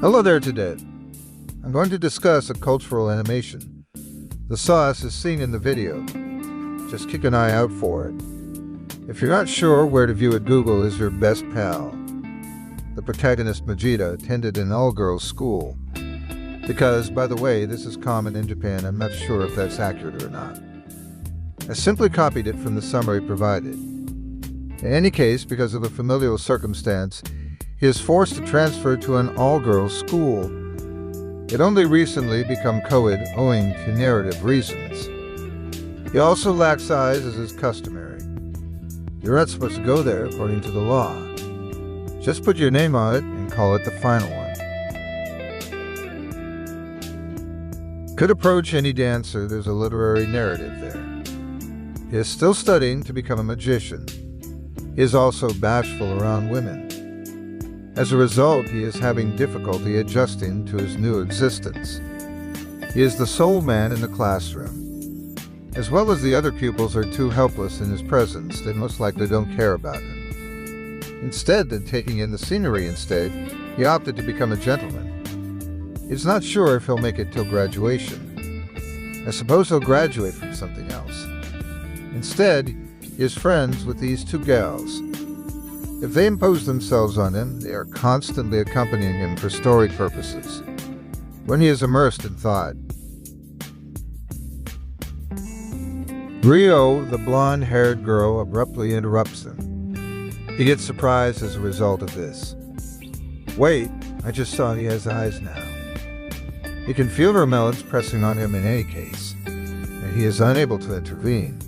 Hello there today. I'm going to discuss a cultural animation. The sauce is seen in the video. Just keep an eye out for it. If you're not sure where to view it, Google is your best pal. The protagonist Majida attended an all-girls school. Because, by the way, this is common in Japan. I'm not sure if that's accurate or not. I simply copied it from the summary provided. In any case, because of a familial circumstance, he is forced to transfer to an all-girls school. It only recently become co-ed owing to narrative reasons. He also lacks eyes as is customary. You're not supposed to go there according to the law. Just put your name on it and call it the final one. Could approach any dancer, there's a literary narrative there. He is still studying to become a magician. He is also bashful around women. As a result, he is having difficulty adjusting to his new existence. He is the sole man in the classroom. As well as the other pupils are too helpless in his presence, they most likely don't care about him. Instead of taking in the scenery he opted to become a gentleman. He's not sure if he'll make it till graduation. I suppose he'll graduate from something else. Instead, he is friends with these two gals. If they impose themselves on him, they are constantly accompanying him for story purposes, when he is immersed in thought. Rio, the blonde-haired girl, abruptly interrupts him. He gets surprised as a result of this. Wait, I just saw he has eyes now. He can feel her melons pressing on him in any case, and he is unable to intervene.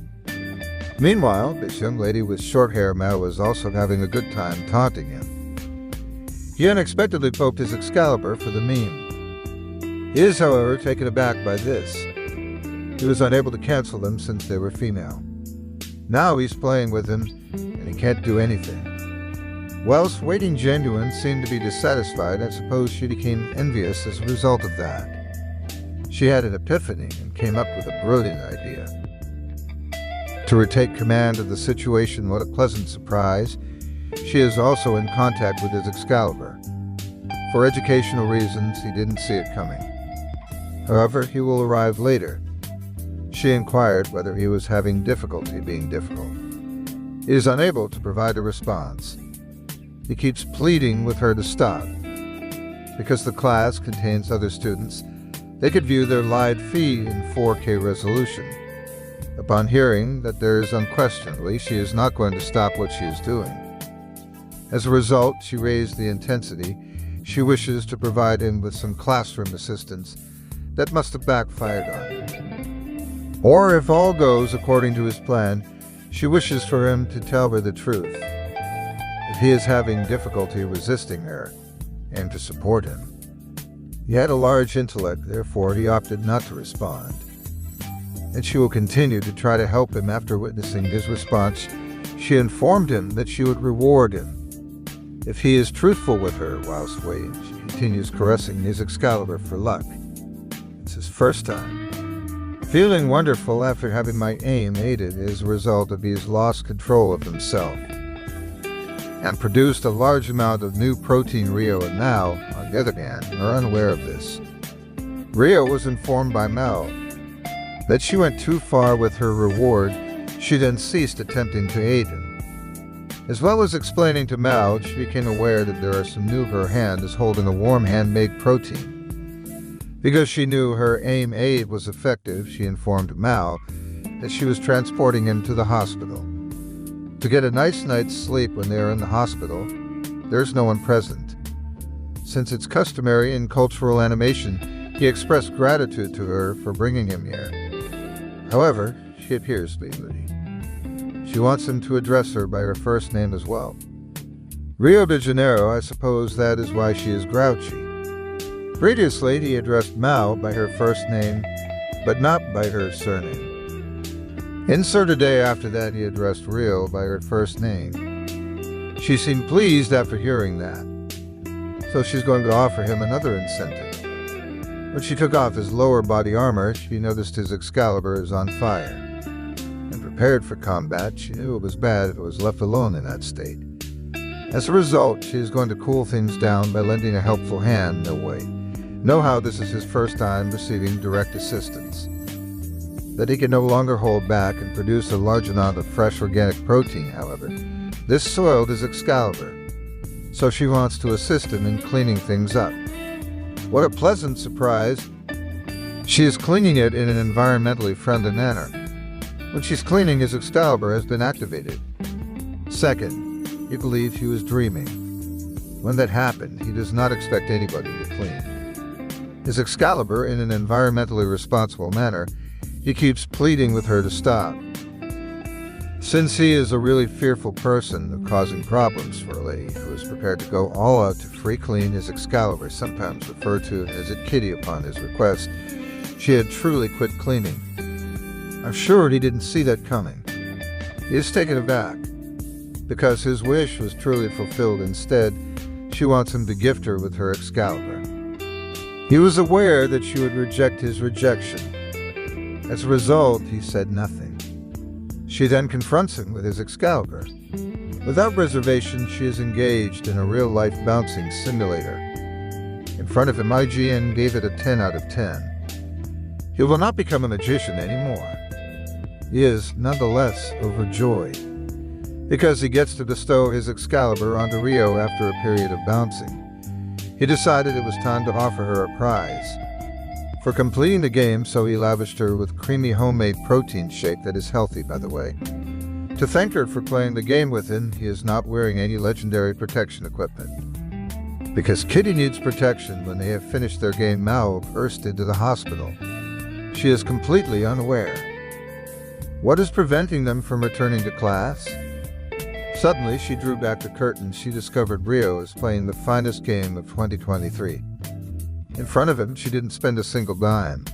Meanwhile, this young lady with short hair, Mao, was also having a good time taunting him. He unexpectedly poked his Excalibur for the meme. He is, however, taken aback by this. He was unable to cancel them since they were female. Now he's playing with them, and he can't do anything. Whilst waiting genuine seemed to be dissatisfied, I suppose she became envious as a result of that. She had an epiphany and came up with a brilliant idea. To retake command of the situation, what a pleasant surprise, she is also in contact with his Excalibur. For educational reasons, he didn't see it coming. However, he will arrive later. She inquired whether he was having difficulty being difficult. He is unable to provide a response. He keeps pleading with her to stop. Because the class contains other students, they could view their live feed in 4K resolution. Upon hearing that there is unquestionably, she is not going to stop what she is doing. As a result, she raised the intensity. She wishes to provide him with some classroom assistance that must have backfired on him. Or if all goes according to his plan, she wishes for him to tell her the truth. If he is having difficulty resisting her, and to support him. He had a large intellect, therefore he opted not to respond. And she will continue to try to help him. After witnessing his response, she informed him that she would reward him. If he is truthful with her whilst waiting, she continues caressing his Excalibur for luck. It's his first time. Feeling wonderful after having my aim aided as a result of his lost control of himself. And produced a large amount of new protein. Rio and Mao, on the other hand, are unaware of this. Rio was informed by Mao that she went too far with her reward. She then ceased attempting to aid him. As well as explaining to Mao, she became aware that there are some new her hand is holding a warm handmade protein. Because she knew her aim aid was effective, she informed Mao that she was transporting him to the hospital. To get a nice night's sleep when they are in the hospital, there's no one present. Since it's customary in cultural animation, he expressed gratitude to her for bringing him here. However, she appears to be moody. She wants him to address her by her first name as well. Rio de Janeiro, I suppose that is why she is grouchy. Previously, he addressed Mao by her first name, but not by her surname. Insert a day after that, he addressed Rio by her first name. She seemed pleased after hearing that, so she's going to offer him another incentive. When she took off his lower body armor, she noticed his Excalibur is on fire. And prepared for combat, she knew it was bad if it was left alone in that state. As a result, she is going to cool things down by lending a helpful hand. No way. Know how this is his first time receiving direct assistance. That he can no longer hold back and produce a large amount of fresh organic protein, however. This soiled his Excalibur, so she wants to assist him in cleaning things up. What a pleasant surprise. She is cleaning it in an environmentally friendly manner. When she's cleaning, his Excalibur has been activated. Second, he believed he was dreaming. When that happened, he does not expect anybody to clean his Excalibur in an environmentally responsible manner. He keeps pleading with her to stop. Since he is a really fearful person of causing problems for a lady who is prepared to go all out to free clean his Excalibur, sometimes referred to as a kitty upon his request, she had truly quit cleaning. I'm sure he didn't see that coming. He is taken aback. Because his wish was truly fulfilled. Instead, she wants him to gift her with her Excalibur. He was aware that she would reject his rejection. As a result, he said nothing. She then confronts him with his Excalibur. Without reservation, she is engaged in a real-life bouncing simulator. In front of him, IGN gave it a 10 out of 10. He will not become a magician anymore. He is nonetheless overjoyed, because he gets to bestow his Excalibur onto Rio after a period of bouncing. He decided it was time to offer her a prize for completing the game, so he lavished her with creamy homemade protein shake that is healthy, by the way. To thank her for playing the game with him, he is not wearing any legendary protection equipment. Because Kitty needs protection when they have finished their game, Mao burst into the hospital. She is completely unaware. What is preventing them from returning to class? Suddenly, she drew back the curtain. She discovered Rio is playing the finest game of 2023. In front of him, she didn't spend a single dime.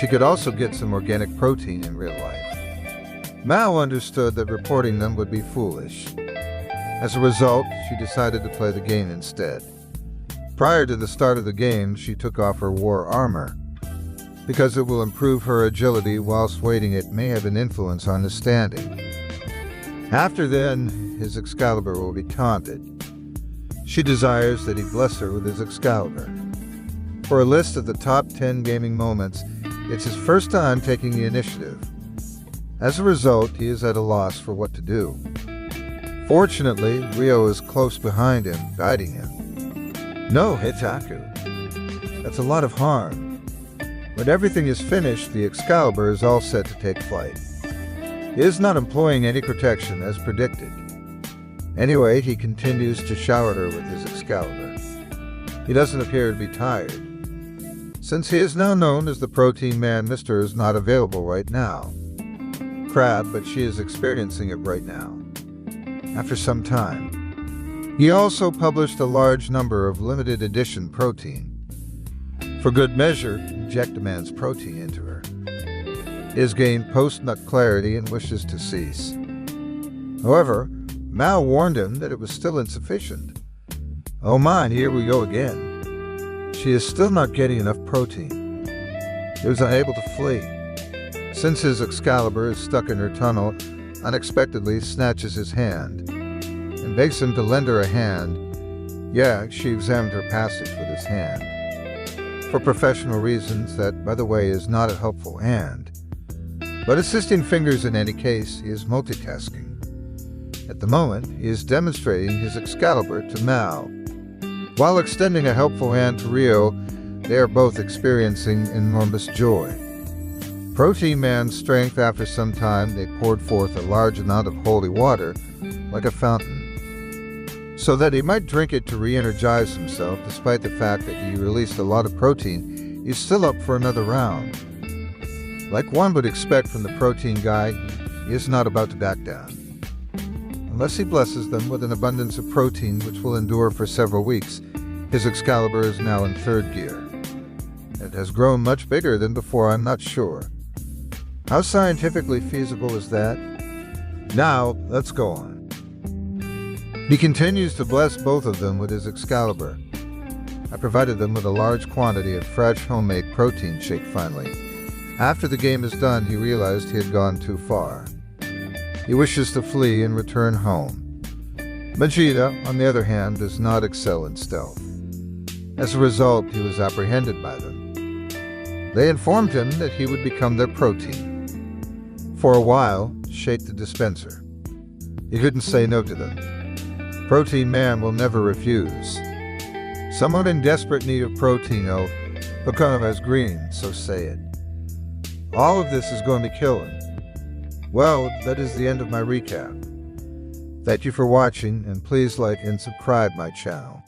She could also get some organic protein in real life. Mao understood that reporting them would be foolish. As a result, she decided to play the game instead. Prior to the start of the game, she took off her war armor. Because it will improve her agility whilst waiting, it may have an influence on his standing. After then, his Excalibur will be taunted. She desires that he bless her with his Excalibur. For a list of the top 10 gaming moments, it's his first time taking the initiative. As a result, he is at a loss for what to do. Fortunately, Rio is close behind him, guiding him. No, Otoko. That's a lot of harm. When everything is finished, the Excalibur is all set to take flight. He is not employing any protection as predicted. Anyway, he continues to shower her with his Excalibur. He doesn't appear to be tired. Since he is now known as the Protein Man, Mr. is not available right now. Crab, but she is experiencing it right now. After some time. He also published a large number of limited edition protein. For good measure, inject a man's protein into her. He has gained post-nut clarity and wishes to cease. However, Mao warned him that it was still insufficient. Oh my, here we go again. She is still not getting enough protein. He was unable to flee. Since his Excalibur is stuck in her tunnel, unexpectedly snatches his hand and begs him to lend her a hand. Yeah, she examined her passage with his hand. For professional reasons, that, by the way, is not a helpful hand. But assisting fingers in any case, he is multitasking. At the moment, he is demonstrating his Excalibur to Mao. While extending a helpful hand to Rio, they are both experiencing enormous joy. Protein Man's strength. After some time, they poured forth a large amount of holy water, like a fountain, so that he might drink it to re-energize himself. Despite the fact that he released a lot of protein, he's still up for another round. Like one would expect from the protein guy, he is not about to back down. Unless he blesses them with an abundance of protein which will endure for several weeks, his Excalibur is now in third gear. It has grown much bigger than before, I'm not sure. How scientifically feasible is that? Now, let's go on. He continues to bless both of them with his Excalibur. I provided them with a large quantity of fresh homemade protein shake finally. After the game is done, he realized he had gone too far. He wishes to flee and return home. Vegeta, on the other hand, does not excel in stealth. As a result, he was apprehended by them. They informed him that he would become their protein. For a while, shake the dispenser. He couldn't say no to them. Protein Man will never refuse. Someone in desperate need of protein, become as green, so say it. All of this is going to kill him. Well, that is the end of my recap. Thank you for watching, and please like and subscribe my channel.